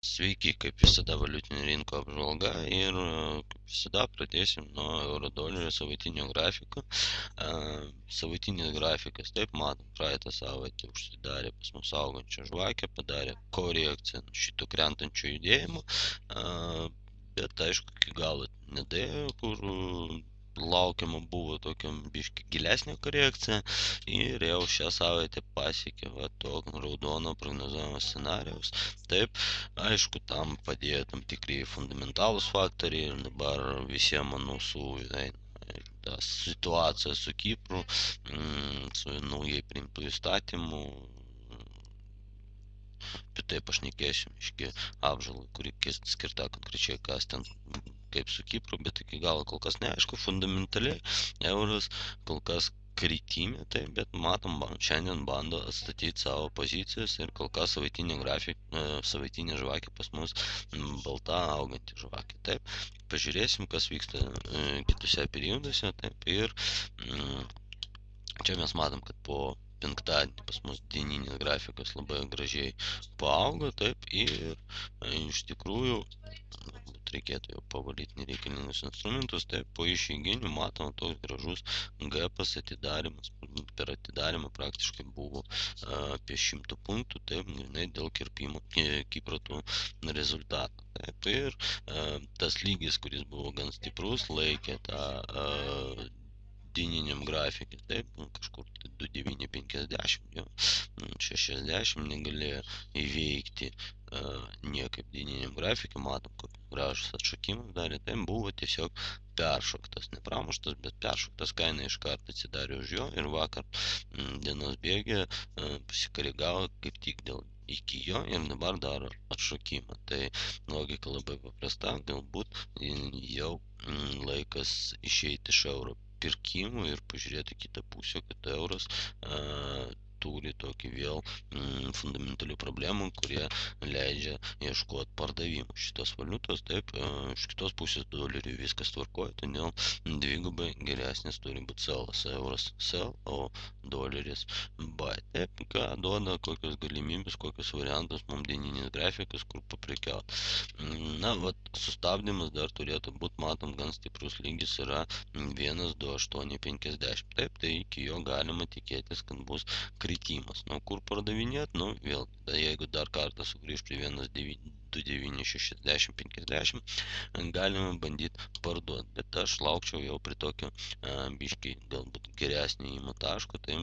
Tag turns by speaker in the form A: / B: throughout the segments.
A: Sveiki, kaip visada valiutinių rinkų apžvalga ir kaip visada pradėsim nuo euro dolerio savaitinio grafiko. Savaitinis grafikas, taip matom, praeitą savaitę užsidarė pas mus augančią žvakę, padarė korekciją šito krentančio judėjimo, bet aišku, iki galo nedėjo, kur laukiama buvo tokia biški gilesnė korekcija ir jau šią savaitę pasiekė va to raudono prognozuojamo scenarijaus. Taip, aišku, tam padėjo tam tikri fundamentalūs faktoriai ir dabar visiems ant ausų eina ta situacija su Kipru, su naujai priimtų įstatymų. Apie tai pašnekėsim, iški apžalgai, kuri skirta konkrečiai kas ten kaip su Kipru, bet iki galo kol kas neaišku, fundamentaliai euras kol kas kritimė, taip, bet matom, šiandien bando atstatyti savo pozicijas ir kol kas savaitinė žvakė pas mus balta auganti žvakė, taip. Pažiūrėsim, kas vyksta kitose perioduose, taip, ir čia mes matom, kad po penktadienį pas mus dieninis grafikas labai gražiai paaugo, taip, ir iš tikrųjų galbūt reikėtų jau pavalyti nereikalingus instrumentus, taip, po išeiginių matom toks gražus gapas atidarymas, per atidarimą praktiškai buvo apie 100 punktų, taip, grinai dėl kirpimo Kipro tų rezultatų, taip, ir tas lygis, kuris buvo gan stiprus, laikė tą dieniniam grafikui, taip, kažkur 2950, jo, 60 negalėjo įveikti niekaip dieniniam grafikui, matom, kokius gražus atšokimus darė, tai buvo tiesiog peršoktas, nepramuštas, bet peršoktas, kaina iš karto atsidarė už jo ir vakar dienos bėgė pasikarigavo kaip tik dėl iki jo ir dabar daro atšokimą. Tai logika labai paprasta, galbūt jau laikas išeiti iš euro pirkimų ir pažiūrėti kitą pusę, kad euras turi tokį vėl fundamentalių problemų, kurie leidžia ieškoti pardavimų šitos valiutos, taip, iš kitos pusės doleriui viskas tvarkoja, todėl dvigubai geresnis turi būti selas, euras sell, o doleris buy. Taip, ką duoda, kokios galimybės, kokios variantus mums dieninis grafikas, kur paprekiauti. Na, vat, sustabdymas dar turėtų būti, matom, gan stiprus lygis yra 1,2850. Taip, tai iki jo galima tikėtis, kad bus kritimas. Nu, kur pardavinėt, nu, vėl, jeigu dar kartą sugrįž prie 1,2960-50, galima bandyti parduoti, bet aš laukčiau jau prie tokio biškai galbūt geresnio įmo taško, tai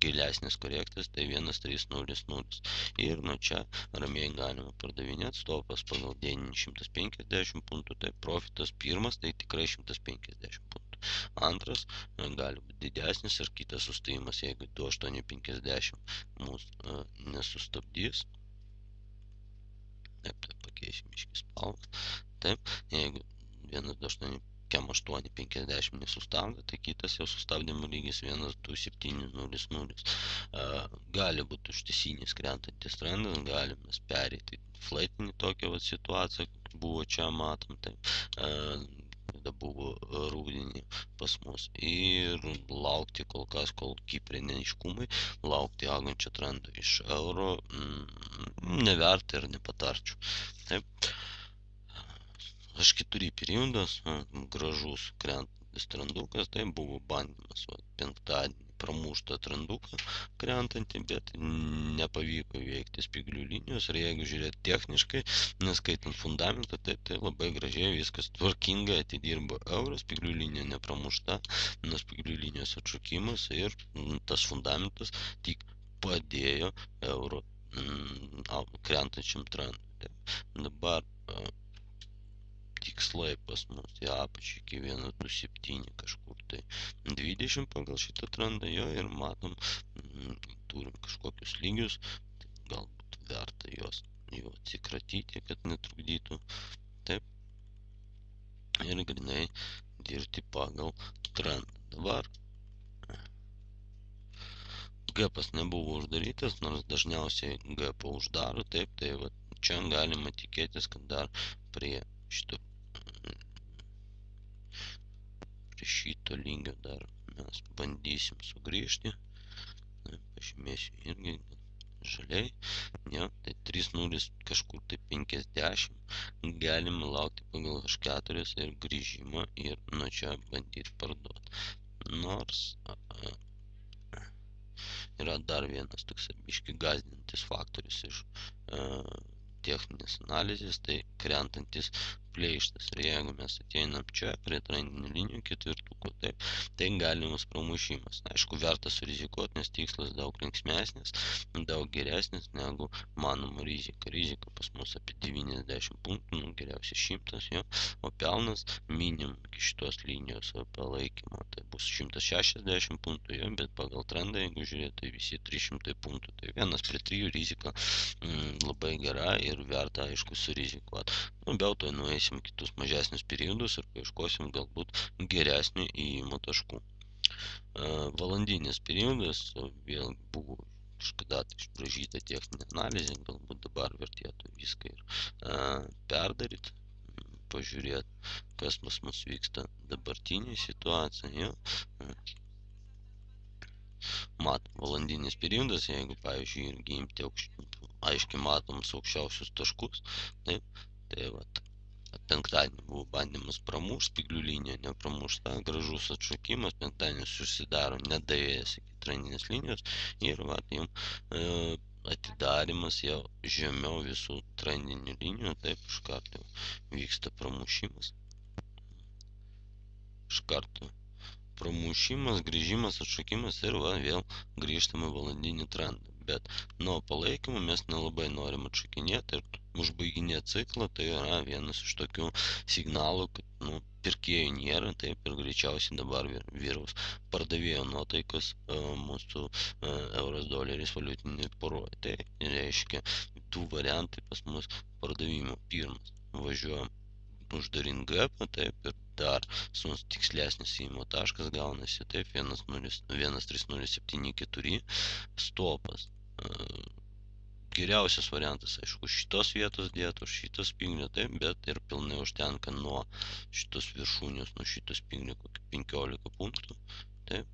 A: gilesnės korekcijas, tai 1,300. Ir nuo čia ramiai galima pardavinėti, stopas pagal dieninį 150 punktų, tai profitas pirmas, tai tikrai 150 punktų. Antras gali būti didesnis ir kitas sustojimas, jeigu 2,850 mūsų nesustabdys. Taip, tai pakeisim iški spalvą. Taip, jeigu 1,850 nesustabdo, tai kitas jau sustabdymo lygis 1,2700. Gali būti užtisinis krentantis trendas, galime pereiti flatinį tokią situaciją, buvo čia matom, taip, kada buvo rūdienį pas mus ir laukti kol kas, kol Kiprė neaiškumai, laukti augančio trendo iš euro neverta ir nepatarčiau. Taip, H4 periodas, gražus krentantis trendukas, tai buvo bandymas penktadienį pramuštą trenduką krentantį, bet nepavyko įveikti spyglių linijos ir jeigu žiūrėti techniškai, neskaitant fundamentą, tai labai gražiai viskas tvarkingai atidirbo euras, spyglių linija nepramušta, nuo spyglių linijos atšokimas ir tas fundamentas tik padėjo euro krentančiam trendui. Dabar tikslai pas mus į apačią iki 1,27 kažkur tai 20 pagal šitą trendą jo ir matom, turim kažkokius lygius, tai galbūt verta juos jau atsikratyti, kad netrukdytų. Taip. Ir grinai dirbti pagal trendą. Dabar gapas nebuvo uždarytas, nors dažniausiai gapą uždaro, taip, tai va, čia galima tikėtis, kad dar prie šito lygio dar mes bandysim sugrįžti. Pažymėsiu irgi žaliai. jo, tai 3,0 kažkur tai 50 galima laukti pagal H4 ir grįžimą ir nuo čia bandyti parduoti. Nors yra dar vienas toks biški gąsdinantis faktorius iš techninės analizės, tai krentantis pleištas. Ir jeigu mes ateinam čia prie trendinių linijų ketvirtuko, tai galimas pramušimas. Aišku, verta surizikuoti, nes tikslas daug linksmesnis, daug geresnis negu manoma rizika. Rizika pas mus apie 90 punktų, geriausiai 100, jo, o pelnas minimum iki šitos linijos palaikymo, tai bus 160 punktų, jo, bet pagal trendą, jeigu žiūrėti, tai visi 300 punktų, tai 1/3 rizika labai gera ir verta, aišku, surizikuoti. Bet to nueisim kitus mažesnius periodus ir paieškosim galbūt geresnių įėjimo taškų. Valandinis periodas vėl buvo kažkada išbražyta techninė analizė, galbūt dabar vertėtų viską ir perdaryti, pažiūrėti, kas pas mus vyksta dabartinė situacija. Jo. Matom, valandinis periodas, jeigu, pavyzdžiui, irgi imti aiškiai matomus aukščiausius taškus, taip, tai vat, penktadienį buvo bandymas pramušti, spyglių linija nepramušta, gražus atšokimas, penktadienį susidaro nedaėjęs iki trendinės linijos ir vat, jums atidarimas jau žemiau visų trendinių linijų, taip, iš karto vyksta pramušimas. Iš karto pramušimas, grįžimas, atšokimas ir va, vėl grįžtame valandinį trendą. Bet nuo palaikymo mes nelabai norim atšokinėti ir užbaiginėti ciklą, tai yra vienas iš tokių signalų, kad pirkėjų nėra, taip ir greičiausiai dabar vyraus pardavėjo nuotaikas mūsų euras doleris valiutiniai poroj. Tai reiškia, du variantai pas mus pardavimo. Pirmas, važiuojam uždarint gapą, taip, ir dar tikslesnis įėjimo taškas gaunasi, taip, 1.3074 stopas. Geriausias variantas, aišku, šitos vietos dėtų, šitos spinglio, taip, bet ir pilnai užtenka nuo šitos viršūnės, nuo šitos spinglio kokį 15 punktų, taip,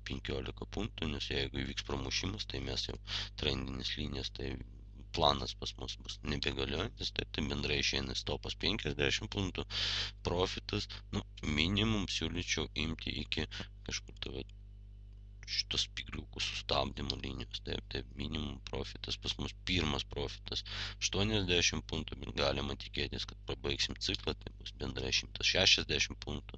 A: 15 punktų, nes jeigu įvyks pramušimas, tai mes jau trendinės linijas, tai planas pas mus bus nebegaliojantis, tai bendrai išeina stopas 50 punktų, profitas, minimum siūlyčiau imti iki kažkur tai šitos spygliukų sustabdymo linijos, taip, minimum profitas pas mus, pirmas profitas 80 punktų, bet galima tikėtis, kad pabaigsim ciklą, tai bus bendrai 160 punktų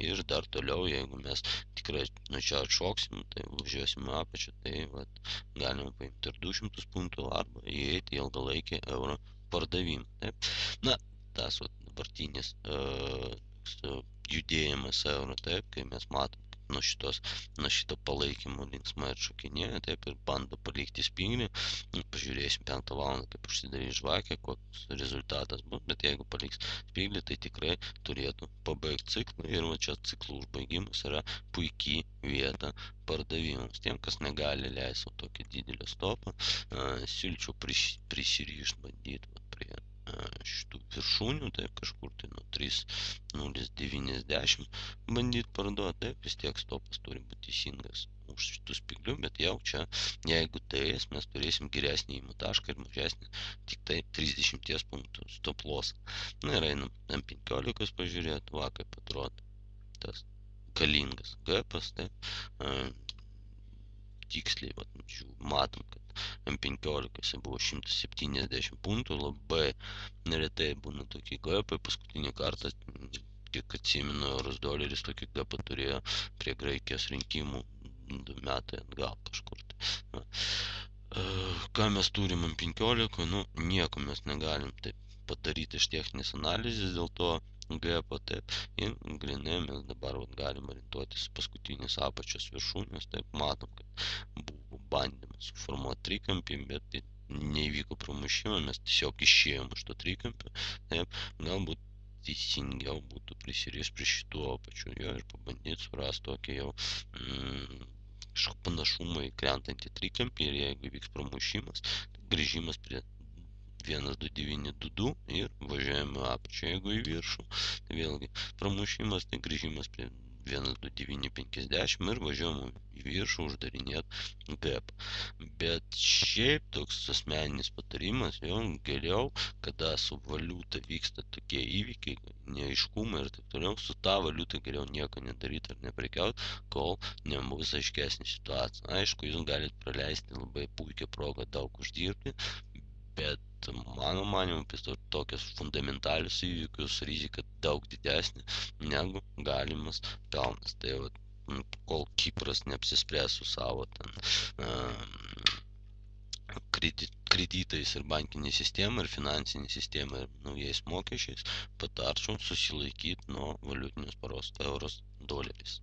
A: ir dar toliau, jeigu mes tikrai nuo čia atšoksim, tai važiuosim apačią, tai vat, galima paimti ir 200 punktų arba įeiti į ilgalaikį euro pardavimą. Taip. Na, tas vat, dabartinis judėjimas euro, taip, kai mes matom, nuo šito palaikymo linksmai atšokinėja, taip, ir bando palikti spinglį. Pažiūrėsim 5 valandą, kaip užsidarys žvakė, koks rezultatas bus, bet jeigu paliks spinglį, tai tikrai turėtų pabaigti ciklą ir va čia ciklų užbaigimas yra puikiai vieta pardavimams. Tiem, kas negali leisti tokį didelį stopą, siūlyčiau prisirišti, bandyti prie šitų viršūnių, taip, kažkur tai nuo 3.090 bandyti parduoti, taip, vis tiek stopas turi būti teisingas už šitų spyglių, bet jau čia, jeigu dėjas, mes turėsim geresnį įėjimo tašką ir mažesnį, tik tai 30 punktų stop loss. Na ir einam M15 pažiūrėti, va, kaip atrodo tas galingas gapas, taip, tiksliai, vat, matom, kad M15 buvo 170 punktų, labai neretai būna tokie gapai, paskutinį kartą, kiek atsimenu, euros doleris tokį gapą turėjo prie Graikijos rinkimų 2 metai atgal kažkur. Tai. Ką mes turim M15, nieko mes negalim taip padaryti iš techninės analizės, dėl to gapo, taip, ir grinai mes dabar galim orientuotis paskutinės apačios viršūnės, taip, matom, kad buvo bandymas suformuoti trikampį, bet neįvyko pramušimą, mes tiesiog išėjom iš to trikampio, taip, galbūt teisingiau būtų prisirišti prie šitų apačių jo ir pabandyti surasti tokį jau kažkokį panašumą į krentantį trikampį ir jeigu vyks pramušimas, tai grįžimas prie 1.2922 ir važiuojame apačią, jeigu į viršų, tai vėlgi pramušimas, tai grįžimas prie 1,2950 ir važiuojam į viršų uždarinėt gap. Bet šiaip toks asmeninis patarimas, jo, geriau, kada su valiuta vyksta tokie įvykiai, neaiškumai ir taip toliau, su ta valiuta geriau nieko nedaryti ar neprekiaut, kol nebus aiškesnė situacija. Aišku, jūs galit praleisti labai puikią progą daug uždirbti, bet mano manymu, apie tokius fundamentalius įvykius rizika daug didesnė negu galimas pelnas. Tai vat, kol Kipras neapsispręs su savo ten kreditais ir bankinė sistema ir finansinė sistema ir naujais mokesčiais, patarčiau susilaikyti nuo valiutinės paros euros doleris.